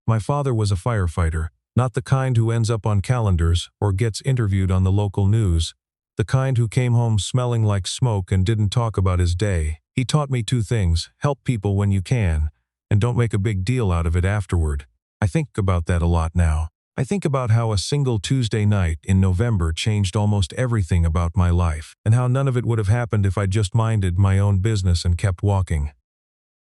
My father was a firefighter, not the kind who ends up on calendars or gets interviewed on the local news. The kind who came home smelling like smoke and didn't talk about his day. He taught me two things: help people when you can, and don't make a big deal out of it afterward. I think about that a lot now. I think about how a single Tuesday night in November changed almost everything about my life, and how none of it would have happened if I just minded my own business and kept walking.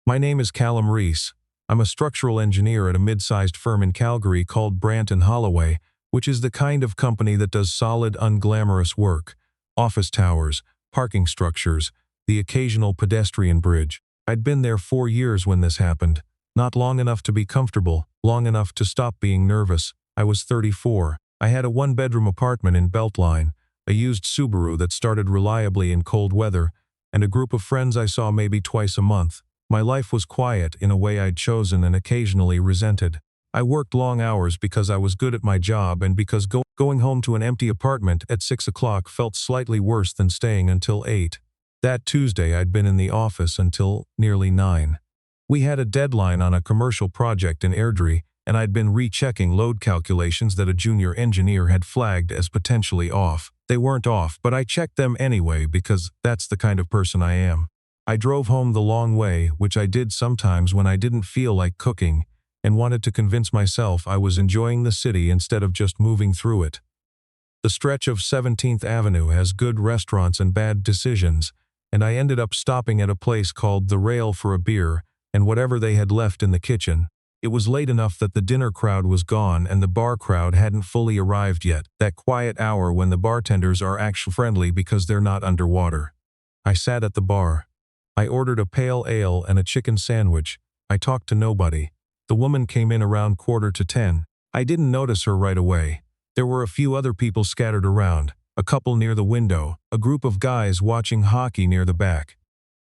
My name is Callum Reese. I'm a structural engineer at a mid-sized firm in Calgary called Brandt & Holloway, which is the kind of company that does solid, unglamorous work. Office towers, parking structures, the occasional pedestrian bridge. I'd been there 4 years when this happened. Not long enough to be comfortable, long enough to stop being nervous. I was 34. I had a one-bedroom apartment in Beltline, a used Subaru that started reliably in cold weather, and a group of friends I saw maybe twice a month. My life was quiet in a way I'd chosen and occasionally resented. I worked long hours because I was good at my job and because going home to an empty apartment at 6 o'clock felt slightly worse than staying until 8. That Tuesday I'd been in the office until nearly 9. We had a deadline on a commercial project in Airdrie, and I'd been rechecking load calculations that a junior engineer had flagged as potentially off. They weren't off, but I checked them anyway because that's the kind of person I am. I drove home the long way, which I did sometimes when I didn't feel like cooking, and wanted to convince myself I was enjoying the city instead of just moving through it. The stretch of 17th Avenue has good restaurants and bad decisions, and I ended up stopping at a place called The Rail for a beer and whatever they had left in the kitchen. It was late enough that the dinner crowd was gone and the bar crowd hadn't fully arrived yet, that quiet hour when the bartenders are actually friendly because they're not underwater. I sat at the bar. I ordered a pale ale and a chicken sandwich. I talked to nobody. The woman came in around 9:45. I didn't notice her right away. There were a few other people scattered around, a couple near the window, a group of guys watching hockey near the back.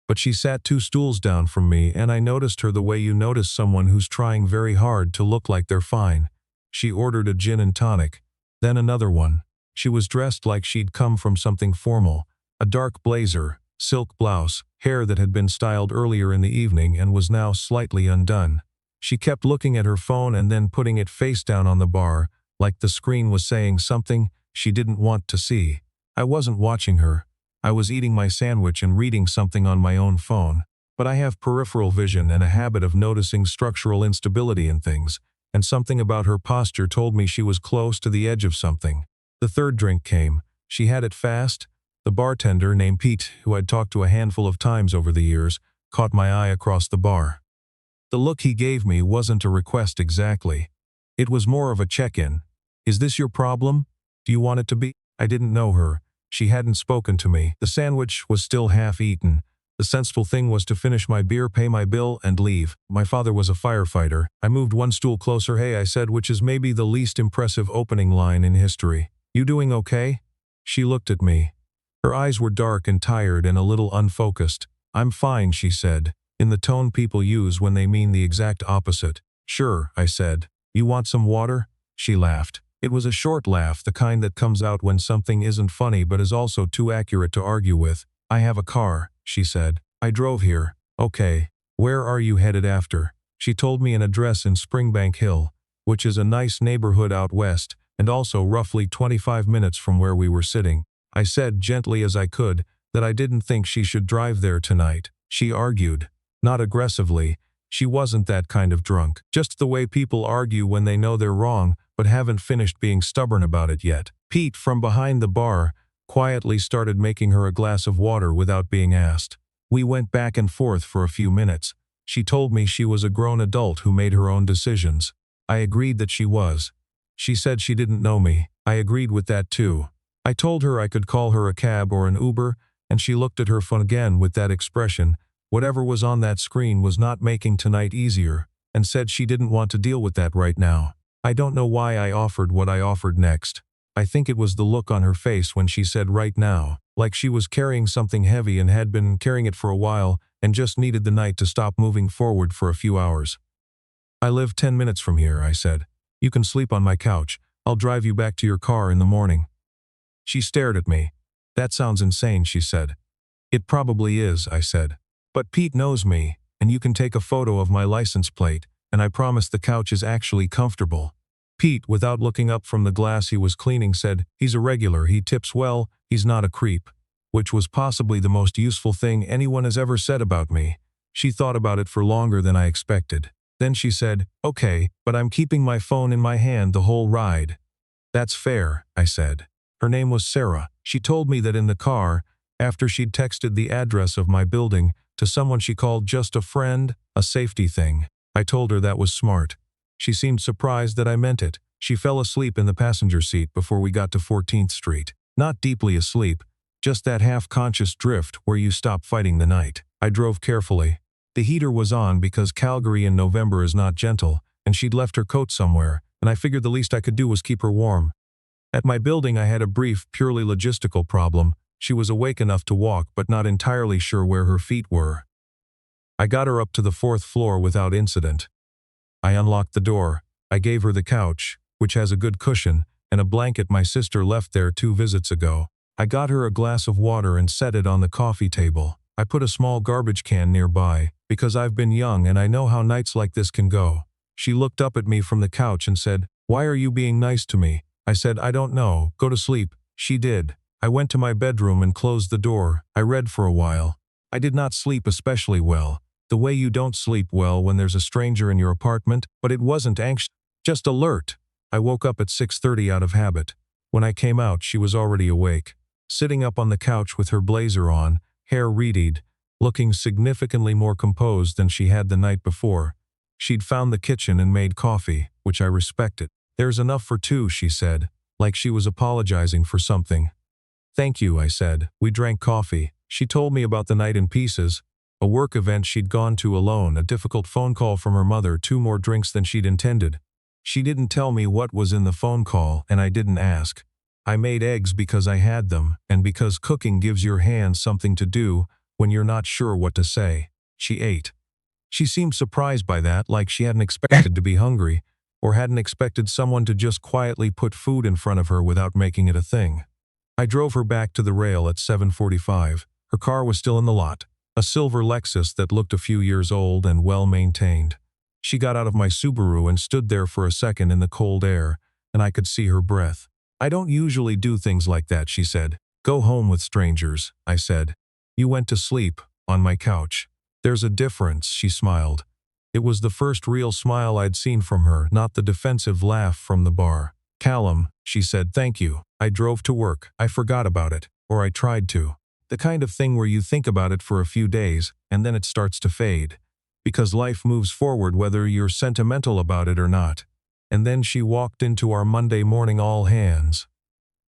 But she sat 2 stools down from me, and I noticed her the way you notice someone who's trying very hard to look like they're fine. She ordered a gin and tonic, then another one. She was dressed like she'd come from something formal, a dark blazer, silk blouse, hair that had been styled earlier in the evening and was now slightly undone. She kept looking at her phone and then putting it face down on the bar, like the screen was saying something she didn't want to see. I wasn't watching her. I was eating my sandwich and reading something on my own phone. But I have peripheral vision and a habit of noticing structural instability in things, and something about her posture told me she was close to the edge of something. The third drink came. She had it fast. The bartender, named Pete, who I'd talked to a handful of times over the years, caught my eye across the bar. The look he gave me wasn't a request exactly. It was more of a check-in. Is this your problem? Do you want it to be? I didn't know her. She hadn't spoken to me. The sandwich was still half eaten. The sensible thing was to finish my beer, pay my bill, and leave. My father was a firefighter. I moved 1 stool closer. Hey, I said, which is maybe the least impressive opening line in history. You doing okay? She looked at me. Her eyes were dark and tired and a little unfocused. I'm fine, she said, in the tone people use when they mean the exact opposite. Sure, I said. You want some water? She laughed. It was a short laugh, the kind that comes out when something isn't funny but is also too accurate to argue with. I have a car, she said. I drove here. Okay. Where are you headed after? She told me an address in Springbank Hill, which is a nice neighborhood out west, and also roughly 25 minutes from where we were sitting. I said, gently as I could, that I didn't think she should drive there tonight. She argued. Not aggressively. She wasn't that kind of drunk. Just the way people argue when they know they're wrong, but haven't finished being stubborn about it yet. Pete, from behind the bar, quietly started making her a glass of water without being asked. We went back and forth for a few minutes. She told me she was a grown adult who made her own decisions. I agreed that she was. She said she didn't know me. I agreed with that too. I told her I could call her a cab or an Uber, and she looked at her phone again with that expression. Whatever was on that screen was not making tonight easier, and said she didn't want to deal with that right now. I don't know why I offered what I offered next. I think it was the look on her face when she said right now, like she was carrying something heavy and had been carrying it for a while and just needed the night to stop moving forward for a few hours. I live 10 minutes from here, I said. You can sleep on my couch. I'll drive you back to your car in the morning. She stared at me. That sounds insane, she said. It probably is, I said. But Pete knows me, and you can take a photo of my license plate. and I promise the couch is actually comfortable." Pete, without looking up from the glass he was cleaning, said, "He's a regular, he tips well, he's not a creep," which was possibly the most useful thing anyone has ever said about me. She thought about it for longer than I expected. Then she said, "Okay, but I'm keeping my phone in my hand the whole ride." "That's fair," I said. Her name was Sarah. She told me that in the car, after she'd texted the address of my building to someone she called just a friend, a safety thing. I told her that was smart. She seemed surprised that I meant it. She fell asleep in the passenger seat before we got to 14th Street. Not deeply asleep, just that half-conscious drift where you stop fighting the night. I drove carefully. The heater was on because Calgary in November is not gentle, and she'd left her coat somewhere, and I figured the least I could do was keep her warm. At my building I had a brief, purely logistical problem. She was awake enough to walk but not entirely sure where her feet were. I got her up to the 4th floor without incident. I unlocked the door. I gave her the couch, which has a good cushion, and a blanket my sister left there 2 visits ago. I got her a glass of water and set it on the coffee table. I put a small garbage can nearby, because I've been young and I know how nights like this can go. She looked up at me from the couch and said, "Why are you being nice to me?" I said, "I don't know, go to sleep." She did. I went to my bedroom and closed the door. I read for a while. I did not sleep especially well, the way you don't sleep well when there's a stranger in your apartment, but it wasn't anxious, just alert. I woke up at 6:30 out of habit. When I came out, she was already awake, sitting up on the couch with her blazer on, hair reedied, looking significantly more composed than she had the night before. She'd found the kitchen and made coffee, which I respected. "There's enough for 2, she said, like she was apologizing for something. "Thank you," I said. We drank coffee. She told me about the night in pieces, a work event she'd gone to alone, a difficult phone call from her mother, 2 more drinks than she'd intended. She didn't tell me what was in the phone call, and I didn't ask. I made eggs because I had them, and because cooking gives your hands something to do when you're not sure what to say. She ate. She seemed surprised by that, like she hadn't expected to be hungry, or hadn't expected someone to just quietly put food in front of her without making it a thing. I drove her back to the rail at 7:45. Her car was still in the lot, a silver Lexus that looked a few years old and well-maintained. She got out of my Subaru and stood there for a second in the cold air, and I could see her breath. "I don't usually do things like that," she said. "Go home with strangers," I said. "You went to sleep on my couch." "There's a difference," she smiled. It was the first real smile I'd seen from her, not the defensive laugh from the bar. "Callum," she said, "thank you. I drove to work. I forgot about it, or I tried to. The kind of thing where you think about it for a few days, and then it starts to fade. Because life moves forward whether you're sentimental about it or not." And then she walked into our Monday morning all hands.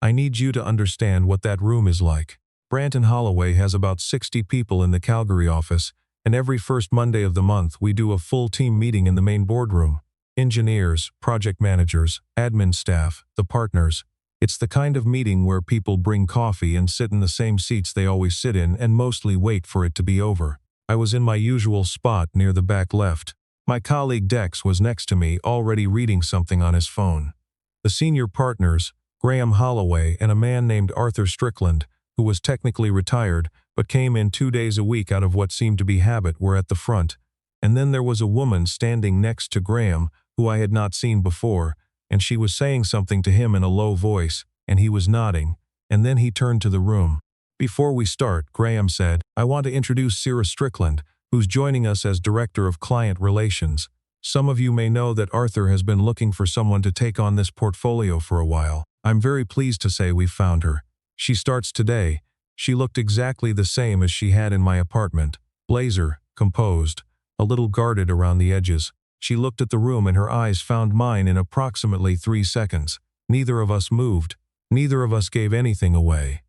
I need you to understand what that room is like. Branton Holloway has about 60 people in the Calgary office, and every first Monday of the month we do a full team meeting in the main boardroom. Engineers, project managers, admin staff, the partners. It's the kind of meeting where people bring coffee and sit in the same seats they always sit in and mostly wait for it to be over. I was in my usual spot near the back left. My colleague Dex was next to me, already reading something on his phone. The senior partners, Graham Holloway and a man named Arthur Strickland, who was technically retired but came in 2 days a week out of what seemed to be habit, were at the front. And then there was a woman standing next to Graham, who I had not seen before, and she was saying something to him in a low voice, and he was nodding, and then he turned to the room. "Before we start," Graham said, "I want to introduce Sarah Strickland, who's joining us as Director of Client Relations. Some of you may know that Arthur has been looking for someone to take on this portfolio for a while. I'm very pleased to say we've found her. She starts today." She looked exactly the same as she had in my apartment. Blazer, composed, a little guarded around the edges. She looked at the room and her eyes found mine in approximately 3 seconds. Neither of us moved. Neither of us gave anything away.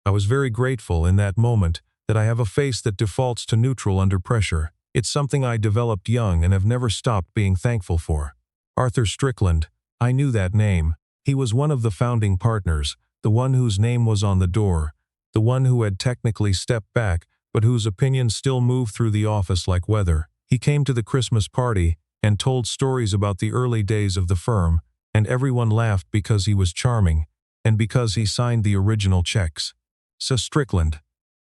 I was very grateful in that moment that I have a face that defaults to neutral under pressure. It's something I developed young and have never stopped being thankful for. Arthur Strickland. I knew that name. He was one of the founding partners, the one whose name was on the door, the one who had technically stepped back, but whose opinions still moved through the office like weather. He came to the Christmas party and told stories about the early days of the firm, and everyone laughed because he was charming, and because he signed the original checks. So Strickland.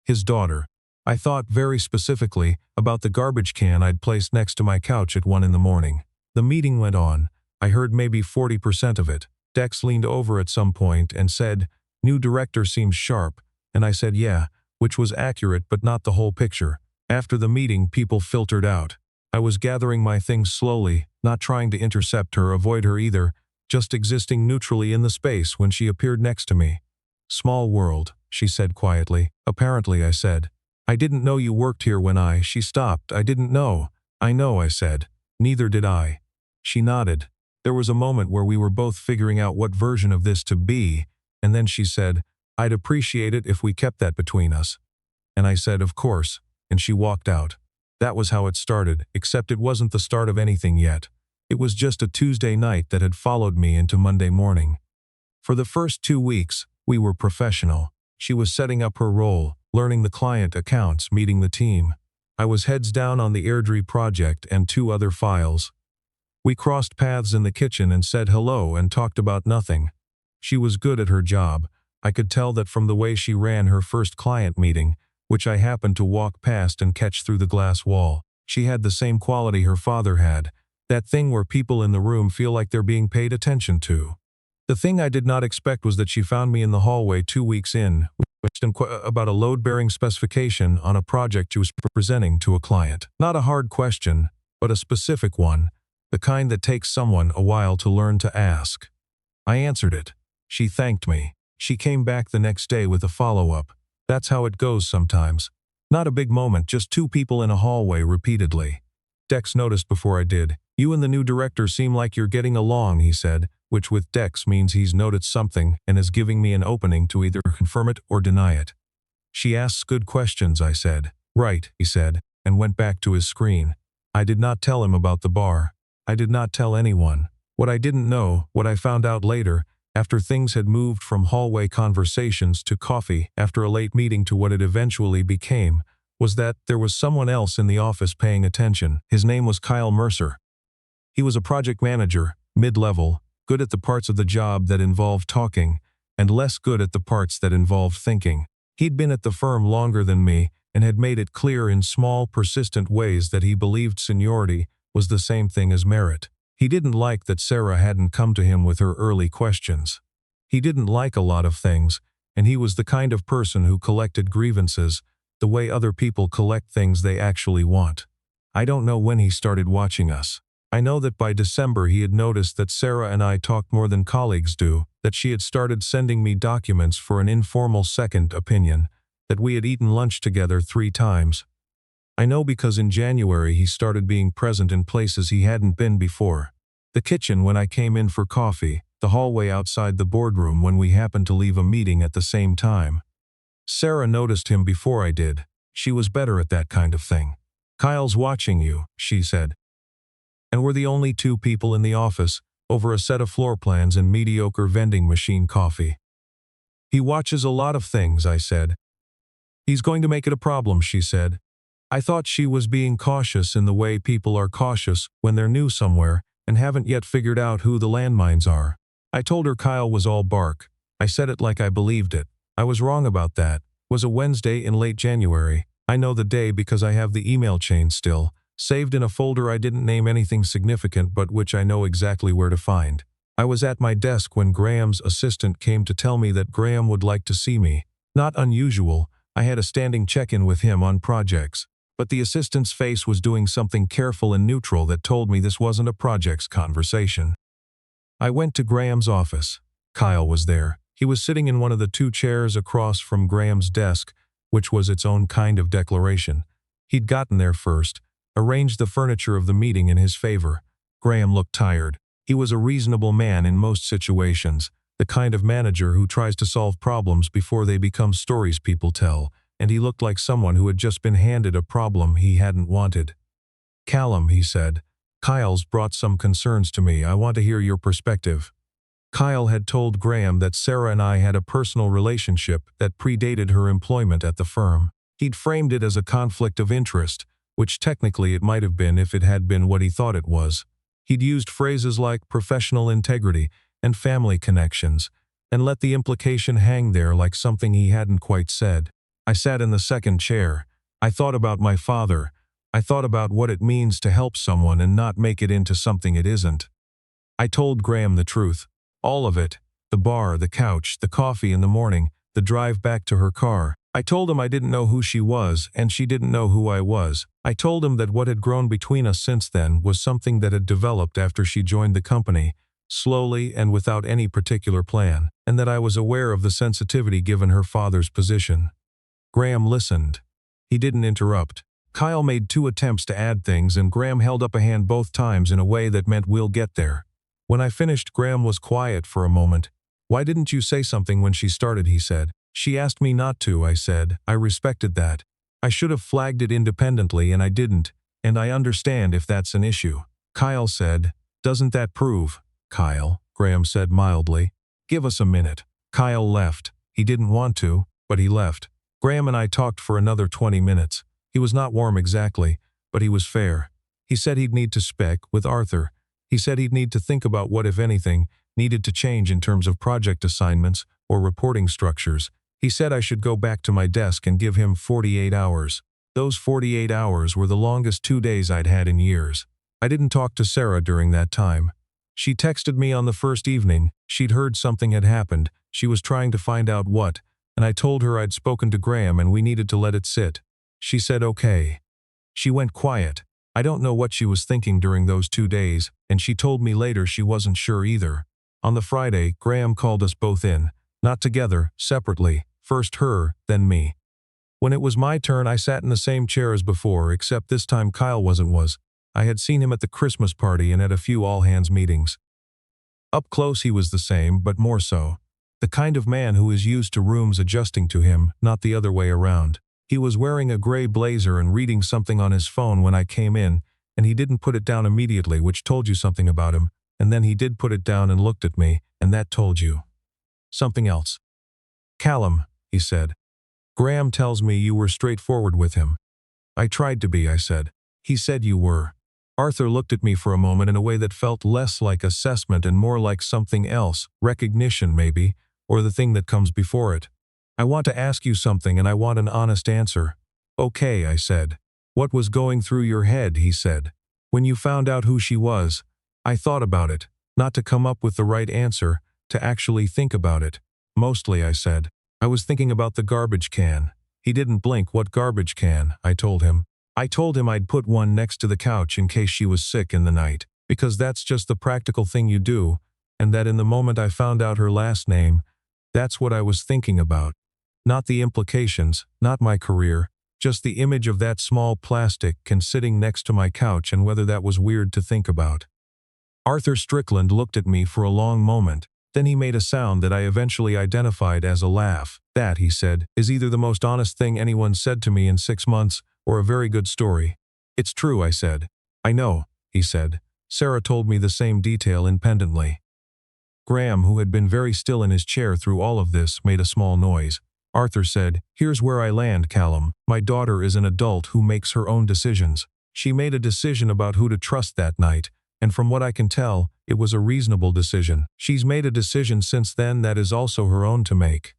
His daughter. I thought very specifically about the garbage can I'd placed next to my couch at 1 in the morning. The meeting went on. I heard maybe 40% of it. Dex leaned over at some point and said, "New director seems sharp," and I said yeah, which was accurate but not the whole picture. After the meeting, people filtered out. I was gathering my things slowly, not trying to intercept her, avoid her either, just existing neutrally in the space when she appeared next to me. "Small world," she said quietly. "Apparently," I said. "I didn't know you worked here when She stopped. "I didn't know." "I know," I said. "Neither did I." She nodded. There was a moment where we were both figuring out what version of this to be, and then she said, "I'd appreciate it if we kept that between us." And I said, "Of course," and she walked out. That was how it started, except it wasn't the start of anything yet. It was just a Tuesday night that had followed me into Monday morning. For the first 2 weeks, we were professional. She was setting up her role, learning the client accounts, meeting the team. I was heads down on the Airdrie project and 2 other files. We crossed paths in the kitchen and said hello and talked about nothing. She was good at her job. I could tell that from the way she ran her first client meeting, which I happened to walk past and catch through the glass wall. She had the same quality her father had, that thing where people in the room feel like they're being paid attention to. The thing I did not expect was that she found me in the hallway 2 weeks in, about a load-bearing specification on a project she was presenting to a client. Not a hard question, but a specific one, the kind that takes someone a while to learn to ask. I answered it. She thanked me. She came back the next day with a follow-up. That's how it goes sometimes. Not a big moment, just 2 people in a hallway repeatedly. Dex noticed before I did. "You and the new director seem like you're getting along," he said, which with Dex means he's noticed something and is giving me an opening to either confirm it or deny it. "She asks good questions," I said. "Right," he said, and went back to his screen. I did not tell him about the bar. I did not tell anyone. What I didn't know, what I found out later, after things had moved from hallway conversations to coffee after a late meeting to what it eventually became, was that there was someone else in the office paying attention. His name was Kyle Mercer. He was a project manager, mid-level, good at the parts of the job that involved talking, and less good at the parts that involved thinking. He'd been at the firm longer than me and had made it clear in small, persistent ways that he believed seniority was the same thing as merit. He didn't like that Sarah hadn't come to him with her early questions. He didn't like a lot of things, and he was the kind of person who collected grievances, the way other people collect things they actually want. I don't know when he started watching us. I know that by December he had noticed that Sarah and I talked more than colleagues do, that she had started sending me documents for an informal second opinion, that we had eaten lunch together 3 times. I know because in January he started being present in places he hadn't been before. The kitchen when I came in for coffee, the hallway outside the boardroom when we happened to leave a meeting at the same time. Sarah noticed him before I did. She was better at that kind of thing. "Kyle's watching you," she said. And we're the only 2 people in the office, over a set of floor plans and mediocre vending machine coffee. "He watches a lot of things," I said. "He's going to make it a problem," she said. I thought she was being cautious in the way people are cautious when they're new somewhere and haven't yet figured out who the landmines are. I told her Kyle was all bark. I said it like I believed it. I was wrong about that. It was a Wednesday in late January. I know the day because I have the email chain still, saved in a folder I didn't name anything significant but which I know exactly where to find. I was at my desk when Graham's assistant came to tell me that Graham would like to see me. Not unusual, I had a standing check-in with him on projects. But the assistant's face was doing something careful and neutral that told me this wasn't a projects conversation. I went to Graham's office. Kyle was there. He was sitting in one of the 2 chairs across from Graham's desk, which was its own kind of declaration. He'd gotten there first, arranged the furniture of the meeting in his favor. Graham looked tired. He was a reasonable man in most situations, the kind of manager who tries to solve problems before they become stories people tell, and he looked like someone who had just been handed a problem he hadn't wanted. "Callum," he said, "Kyle's brought some concerns to me. I want to hear your perspective." Kyle had told Graham that Sarah and I had a personal relationship that predated her employment at the firm. He'd framed it as a conflict of interest, which technically it might have been if it had been what he thought it was. He'd used phrases like professional integrity and family connections, and let the implication hang there like something he hadn't quite said. I sat in the second chair. I thought about my father. I thought about what it means to help someone and not make it into something it isn't. I told Graham the truth. All of it. The bar, the couch, the coffee in the morning, the drive back to her car. I told him I didn't know who she was, and she didn't know who I was. I told him that what had grown between us since then was something that had developed after she joined the company, slowly and without any particular plan, and that I was aware of the sensitivity given her father's position. Graham listened. He didn't interrupt. Kyle made 2 attempts to add things, and Graham held up a hand both times in a way that meant we'll get there. When I finished, Graham was quiet for a moment. "Why didn't you say something when she started?" he said. "She asked me not to," I said. "I respected that. I should have flagged it independently and I didn't, and I understand if that's an issue." Kyle said, "Doesn't that prove?" "Kyle," Graham said mildly, "give us a minute." Kyle left. He didn't want to, but he left. Graham and I talked for another 20 minutes. He was not warm exactly, but he was fair. He said he'd need to spec with Arthur. He said he'd need to think about what, if anything, needed to change in terms of project assignments or reporting structures. He said I should go back to my desk and give him 48 hours. Those 48 hours were the longest 2 days I'd had in years. I didn't talk to Sarah during that time. She texted me on the first evening. She'd heard something had happened. She was trying to find out what, and I told her I'd spoken to Graham and we needed to let it sit. She said okay. She went quiet. I don't know what she was thinking during those 2 days, and she told me later she wasn't sure either. On the Friday, Graham called us both in. Not together, separately. First her, then me. When it was my turn, I sat in the same chair as before, except this time Kyle wasn't. I had seen him at the Christmas party and at a few all-hands meetings. Up close he was the same, but more so. The kind of man who is used to rooms adjusting to him, not the other way around. He was wearing a gray blazer and reading something on his phone when I came in, and he didn't put it down immediately, which told you something about him, and then he did put it down and looked at me, and that told you something else. "Callum," he said. "Graham tells me you were straightforward with him." "I tried to be," I said. "He said you were." Arthur looked at me for a moment in a way that felt less like assessment and more like something else, recognition maybe, or the thing that comes before it. "I want to ask you something and I want an honest answer." "Okay," I said. "What was going through your head?" he said. "When you found out who she was?" I thought about it, not to come up with the right answer, to actually think about it. "Mostly," I said. "I was thinking about the garbage can." He didn't blink. "What garbage can?" I told him. I told him I'd put one next to the couch in case she was sick in the night, because that's just the practical thing you do, and that in the moment I found out her last name, that's what I was thinking about. Not the implications, not my career, just the image of that small plastic can sitting next to my couch and whether that was weird to think about. Arthur Strickland looked at me for a long moment. Then he made a sound that I eventually identified as a laugh. "That," he said, "is either the most honest thing anyone said to me in 6 months or a very good story." "It's true," I said. "I know," he said. "Sarah told me the same detail independently." Graham, who had been very still in his chair through all of this, made a small noise. Arthur said, "Here's where I land, Callum. My daughter is an adult who makes her own decisions. She made a decision about who to trust that night, and from what I can tell, it was a reasonable decision. She's made a decision since then that is also her own to make."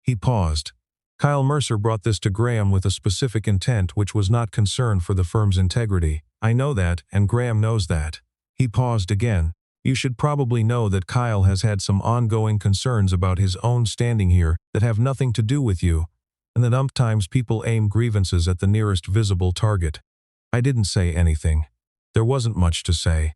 He paused. Kyle Mercer brought this to Graham with a specific intent which was not concern for the firm's integrity. I know that, and Graham knows that. He paused again. "You should probably know that Kyle has had some ongoing concerns about his own standing here that have nothing to do with you, and that sometimes people aim grievances at the nearest visible target." I didn't say anything. There wasn't much to say.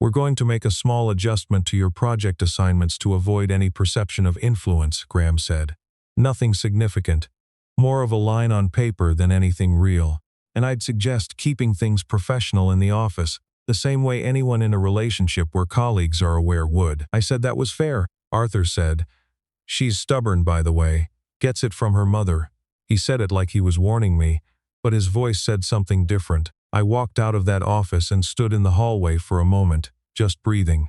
"We're going to make a small adjustment to your project assignments to avoid any perception of influence," Graham said. "Nothing significant. More of a line on paper than anything real. And I'd suggest keeping things professional in the office, the same way anyone in a relationship where colleagues are aware would." I said that was fair. Arthur said, "She's stubborn, by the way. Gets it from her mother." He said it like he was warning me, but his voice said something different. I walked out of that office and stood in the hallway for a moment, just breathing.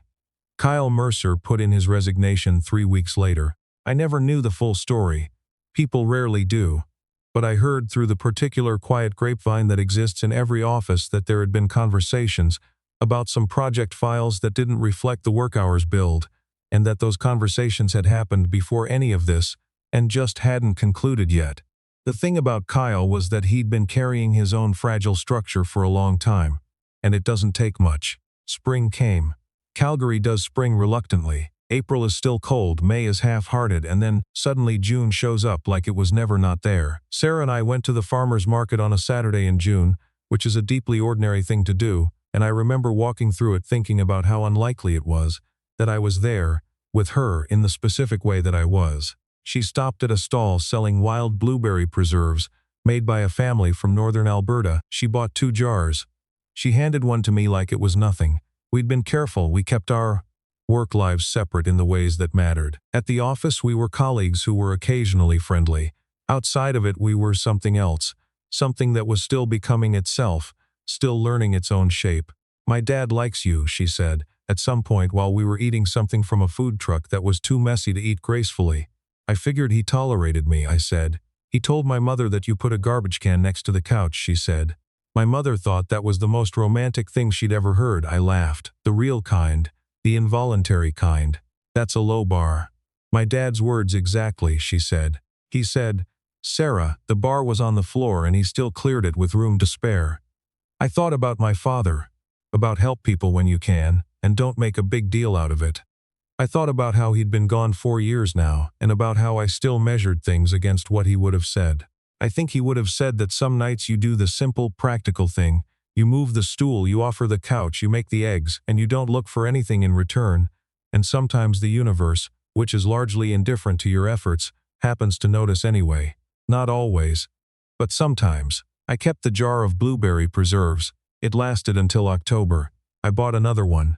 Kyle Mercer put in his resignation 3 weeks later. I never knew the full story. People rarely do. But I heard through the particular quiet grapevine that exists in every office that there had been conversations about some project files that didn't reflect the work hours billed, and that those conversations had happened before any of this and just hadn't concluded yet. The thing about Kyle was that he'd been carrying his own fragile structure for a long time. And it doesn't take much. Spring came. Calgary does spring reluctantly. April is still cold, May is half-hearted, and then, suddenly June shows up like it was never not there. Sarah and I went to the farmer's market on a Saturday in June, which is a deeply ordinary thing to do, and I remember walking through it thinking about how unlikely it was that I was there, with her, in the specific way that I was. She stopped at a stall selling wild blueberry preserves, made by a family from northern Alberta. She bought 2 jars. She handed one to me like it was nothing. We'd been careful, we kept our work lives separate in the ways that mattered. At the office we were colleagues who were occasionally friendly. Outside of it we were something else, something that was still becoming itself, still learning its own shape. "My dad likes you," she said, at some point while we were eating something from a food truck that was too messy to eat gracefully. "I figured he tolerated me," I said. "He told my mother that you put a garbage can next to the couch," she said. My mother thought that was the most romantic thing she'd ever heard. I laughed. "The real kind. The involuntary kind. That's a low bar." "My dad's words exactly," she said. He said, "Sarah, the bar was on the floor and he still cleared it with room to spare." I thought about my father, about help people when you can, and don't make a big deal out of it. I thought about how he'd been gone 4 years now, and about how I still measured things against what he would have said. I think he would have said that some nights you do the simple, practical thing. You move the stool, you offer the couch, you make the eggs, and you don't look for anything in return. And sometimes the universe, which is largely indifferent to your efforts, happens to notice anyway. Not always, but sometimes. I kept the jar of blueberry preserves. It lasted until October. I bought another one.